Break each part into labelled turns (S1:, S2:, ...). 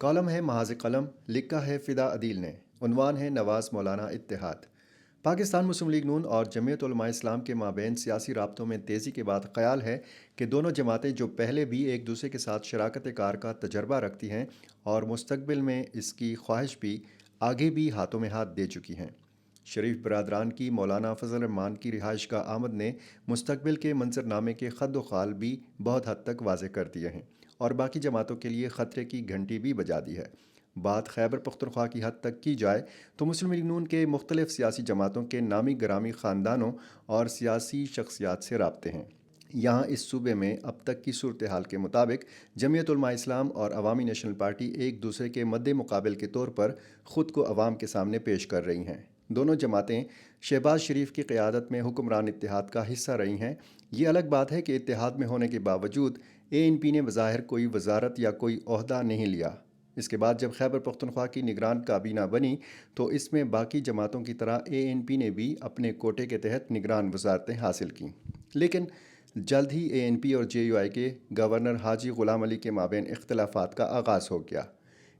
S1: Column है महाज कलम, लिखा है फ़िदा अदील ने। उन्वान है नवाज़ मौलाना इत्तेहाद। पाकिस्तान मुस्लिम लीग नून और जमीयत उलमा इस्लाम के माबैन सियासी राब्तों में तेज़ी के बाद ख्याल है कि दोनों जमातें जो पहले भी एक दूसरे के साथ शराकत कार का तजर्बा रखती हैं और मुस्तकबिल में इसकी ख्वाहिश भी आगे भी हाथों में हाथ दे चुकी हैं। शरीफ बरदरान की मौलाना फजल रहमान की रिहाइश का आमद ने मुस्तकबिल के मंजरनामे के खद व खाल भी बहुत हद तक वाज़े कर दिए हैं और बाकी जमातों के लिए ख़तरे की घंटी भी बजा दी है। बात खैबर पख्तूनख्वा की हद तक की जाए तो मुस्लिम लीग नून के मुख्तलिफ़ सियासी जमातों के नामी गरामी ख़ानदानों और सियासी शख्सियात से राब्ते हैं। यहाँ इस सूबे में अब तक की सूरत हाल के मुताबिक जमीयत उलमा इस्लाम और अवामी नेशनल पार्टी एक दूसरे के मद्दे मुकाबल के तौर पर ख़ुद को अवाम के सामने पेश कर रही हैं। दोनों जमातें शहबाज शरीफ की क़यादत में हुक्मरान इत्तेहाद का हिस्सा रही हैं। ये अलग बात है कि इत्तेहाद में होने के बावजूद ANP ने बज़ाहिर कोई वजारत या कोई ओहदा नहीं लिया। इसके बाद जब खैबर पख्तूनख्वा की निगरान काबीना बनी तो इसमें बाकी जमातों की तरह ANP ने भी अपने कोटे के तहत निगरान वजारतें हासिल कीं। लेकिन जल्द ही ANP और JUI के गवर्नर हाजी ग़ुलाम अली के माबैन इख्तलाफात का आगाज़ हो गया।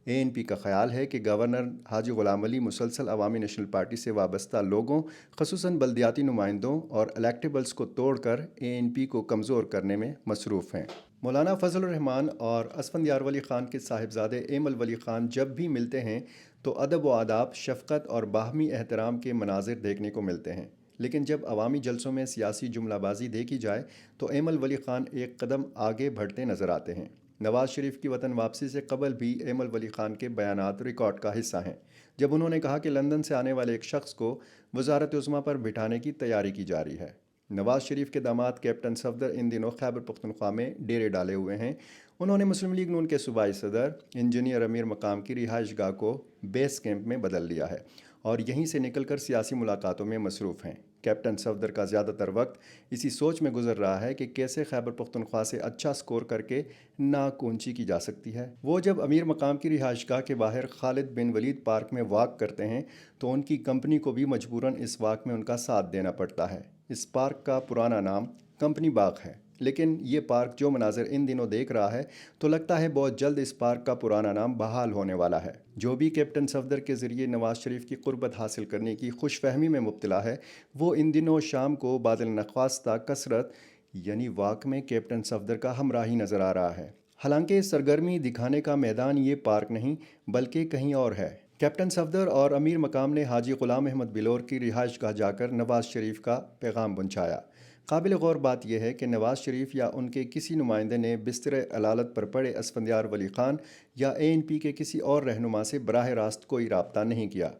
S1: ANP का ख्याल है कि गवर्नर हाजी ग़ुलाम अली मुसलसल अवामी नेशनल पार्टी से वाबस्ता लोगों, ख़ुसूसन बल्दियाती नुमाइंदों और इलेक्टेबल्स को तोड़कर ANP को कमज़ोर करने में मसरूफ़ हैं। मौलाना फजल रहमान और असफंदियार वली ख़ान के साहिबजादे एमल वली ख़ान जब भी मिलते हैं तो अदब व आदाब, शफ़क़त और बाहमी एहतराम के मनाजिर देखने को मिलते हैं। लेकिन जब अवामी जलसों में सियासी जुमलाबाजी देखी जाए तो एमल वली ख़ान एक कदम आगे बढ़ते नज़र आते हैं। नवाज़ शरीफ की वतन वापसी से कबल भी एमल वली ख़ान के बयानात रिकॉर्ड का हिस्सा हैं, जब उन्होंने कहा कि लंदन से आने वाले एक शख्स को वज़ारत उज़्मा पर बिठाने की तैयारी की जा रही है। नवाज़ शरीफ के दामाद कैप्टन सफदर इन दिनों खैबर पख्तूनख्वा में डेरे डाले हुए हैं। उन्होंने मुस्लिम लीग नून के सूबाई सदर इंजीनियर अमीर मकाम की रिहाइश गाह को बेस कैंप में बदल लिया है और यहीं से निकलकर सियासी मुलाकातों में मसरूफ़ हैं। कैप्टन सफदर का ज़्यादातर वक्त इसी सोच में गुजर रहा है कि कैसे खैबर पख्तूनख्वा से अच्छा स्कोर करके नाक ऊंची की जा सकती है। वो जब अमीर मकाम की रिहाइश गाह के बाहर खालिद बिन वलीद पार्क में वाक करते हैं तो उनकी कंपनी को भी मजबूरन इस वाक में उनका साथ देना पड़ता है। इस पार्क का पुराना नाम कंपनी बाग है, लेकिन ये पार्क जो मनाजिर इन दिनों देख रहा है तो लगता है बहुत जल्द इस पार्क का पुराना नाम बहाल होने वाला है। जो भी कैप्टन सफदर के ज़रिए नवाज़ शरीफ की कुर्बत हासिल करने की खुशफहमी में मुब्तला है, वो इन दिनों शाम को बादल नख्वास्ता कसरत यानी वाक में कैप्टन सफदर का हमराही नज़र आ रहा है। हालांकि सरगर्मी दिखाने का मैदान ये पार्क नहीं बल्कि कहीं और है। कैप्टन सफदर और अमीर मकाम ने हाजी ग़ुलाम अहमद बिलोर की रिहाइश गाह जाकर नवाज़ शरीफ का पैगाम पहुँचाया। काबिल गौर बात यह है कि नवाज़ शरीफ या उनके किसी नुमाइंदे ने बिस्तर अलालत पर पड़े असफंदियार वली ख़ान या ANP के किसी और रहनुमा से बराह रास्त कोई रब्ता नहीं किया।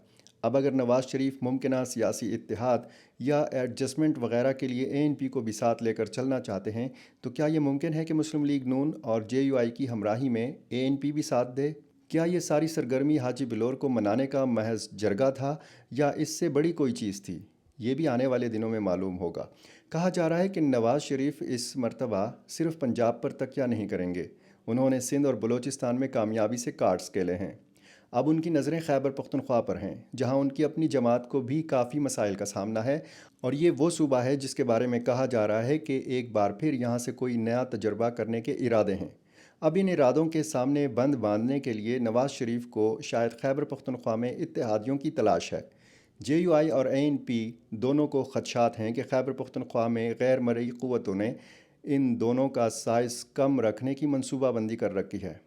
S1: अब अगर नवाज़ शरीफ मुमकिन सियासी इत्तेहाद या एडजस्टमेंट वगैरह के लिए ANP को भी साथ लेकर चलना चाहते हैं तो क्या ये मुमकिन है कि मुस्लिम लीग नून और JUI की हमराही में ANP भी साथ दे? क्या ये सारी सरगर्मी हाजी बिलोर को मनाने का महज जरगा था या इससे बड़ी कोई चीज़ थी? ये भी आने वाले दिनों में मालूम होगा। कहा जा रहा है कि नवाज़ शरीफ इस मर्तबा सिर्फ पंजाब पर तकिया नहीं करेंगे, उन्होंने सिंध और बलूचिस्तान में कामयाबी से कार्ड्स खेले हैं। अब उनकी नज़रें खैबर पख्तूनख्वा पर हैं, जहां उनकी अपनी जमात को भी काफ़ी मसाइल का सामना है और ये वो सूबा है जिसके बारे में कहा जा रहा है कि एक बार फिर यहाँ से कोई नया तजर्बा करने के इरादे हैं। अब इन इरादों के सामने बंद बांधने के लिए नवाज़ शरीफ को शायद खैबर पख्तूनख्वा में इत्तेहादियों की तलाश है। JUI और ANP दोनों को खदशात हैं कि खैबर पख्तूनख्वा में गैर मरई क़ुव्वतों ने इन दोनों का साइज़ कम रखने की मनसूबाबंदी कर रखी है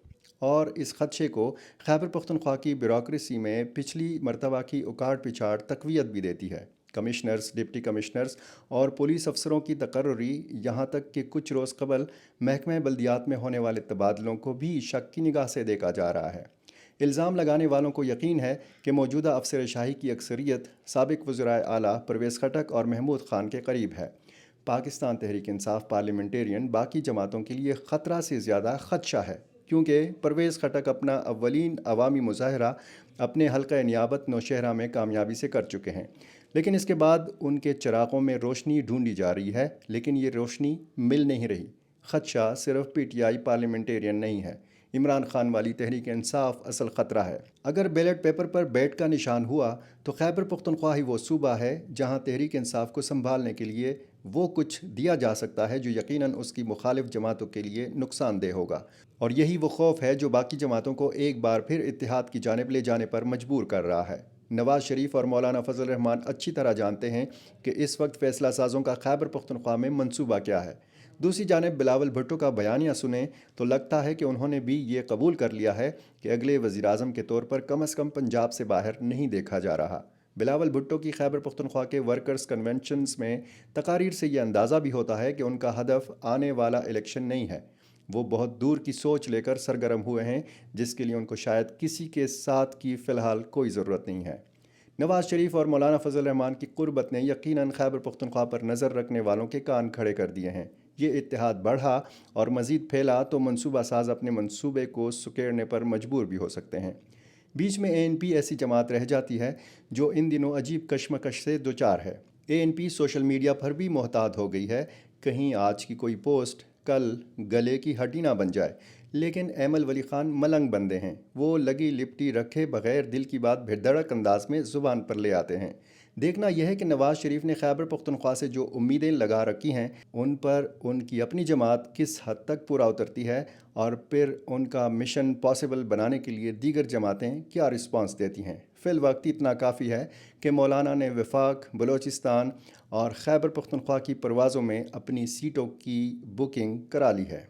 S1: और इस खदशे को खैबर पख्तूनख्वा की ब्यूरोक्रेसी में पिछली मरतबा की उकाड़ पिछाड़ तक़वियत भी देती है। कमिश्नर्स, डिप्टी कमिश्नर्स और पुलिस अफसरों की तकर्री, यहाँ तक कि कुछ रोज़ कबल महकमा बल्दियात में होने वाले तबादलों को भी शक की निगाह से देखा जा रहा है। इल्ज़ाम लगाने वालों को यकीन है कि मौजूदा अफसर शाही की अक्सरियत साबिक़ वज़राए आला परवेज़ खटक और महमूद ख़ान के करीब है। पाकिस्तान तहरीक इंसाफ पार्लियामेंटेरियन बाकी जमातों के लिए ख़तरा से ज़्यादा खदशा है, क्योंकि परवेज़ खटक अपना अव्वलीन अवामी मुज़ाहरा अपने हल्का नियाबत नौशहरा में कामयाबी से कर चुके हैं, लेकिन इसके बाद उनके चरागों में रोशनी ढूंढी जा रही है, लेकिन ये रोशनी मिल नहीं रही। खदशा सिर्फ PTI पार्लियामेंटेरियन नहीं है, عمران خان والی تحریک انصاف اصل خطرہ ہے۔ اگر بیلٹ پیپر پر بیٹ کا نشان ہوا تو خیبر پختونخوا ہی وہ صوبہ ہے جہاں تحریک انصاف کو سنبھالنے کے لیے وہ کچھ دیا جا سکتا ہے جو یقیناً اس کی مخالف جماعتوں کے لیے نقصان دہ ہوگا، اور یہی وہ خوف ہے جو باقی جماعتوں کو ایک بار پھر اتحاد کی جانب لے جانے پر مجبور کر رہا ہے۔ نواز شریف اور مولانا فضل الرحمان اچھی طرح جانتے ہیں کہ اس وقت فیصلہ سازوں کا خیبر پختونخوا میں منصوبہ کیا ہے۔ دوسری جانب بلاول بھٹو کا بیانیہ سنیں تو لگتا ہے کہ انہوں نے بھی یہ قبول کر لیا ہے کہ اگلے وزیر اعظم کے طور پر کم از کم پنجاب سے باہر نہیں دیکھا جا رہا۔ بلاول بھٹو کی خیبر پختونخوا کے ورکرز کنونشنز میں تقاریر سے یہ اندازہ بھی ہوتا ہے کہ ان کا ہدف آنے والا الیکشن نہیں ہے، وہ بہت دور کی سوچ لے کر سرگرم ہوئے ہیں جس کے لیے ان کو شاید کسی کے ساتھ کی فی الحال کوئی ضرورت نہیں ہے۔ نواز شریف اور مولانا فضل الرحمان کی قربت نے یقیناً خیبر پختونخوا پر نظر رکھنے والوں کے کان کھڑے کر دیے ہیں۔ یہ اتحاد بڑھا اور مزید پھیلا تو منصوبہ ساز اپنے منصوبے کو سکیڑنے پر مجبور بھی ہو سکتے ہیں۔ بیچ میں اے این پی ایسی جماعت رہ جاتی ہے جو ان دنوں عجیب کشمکش سے دوچار ہے۔ اے این پی سوشل میڈیا پر بھی محتاط ہو گئی ہے، کہیں آج کی کوئی پوسٹ کل گلے کی ہڈی نہ بن جائے۔ لیکن ایمل ولی خان ملنگ بندے ہیں، وہ لگی لپٹی رکھے بغیر دل کی بات بھیڑدڑک انداز میں زبان پر لے آتے ہیں۔ دیکھنا یہ ہے کہ نواز شریف نے خیبر پختونخوا سے جو امیدیں لگا رکھی ہیں ان پر ان کی اپنی جماعت کس حد تک پورا اترتی ہے، اور پھر ان کا مشن پاسبل بنانے کے لیے دیگر جماعتیں کیا رسپانس دیتی ہیں۔ فی الوقت اتنا کافی ہے کہ مولانا نے وفاق، بلوچستان اور خیبر پختونخوا کی پروازوں میں اپنی سیٹوں کی بکنگ کرا لی ہے۔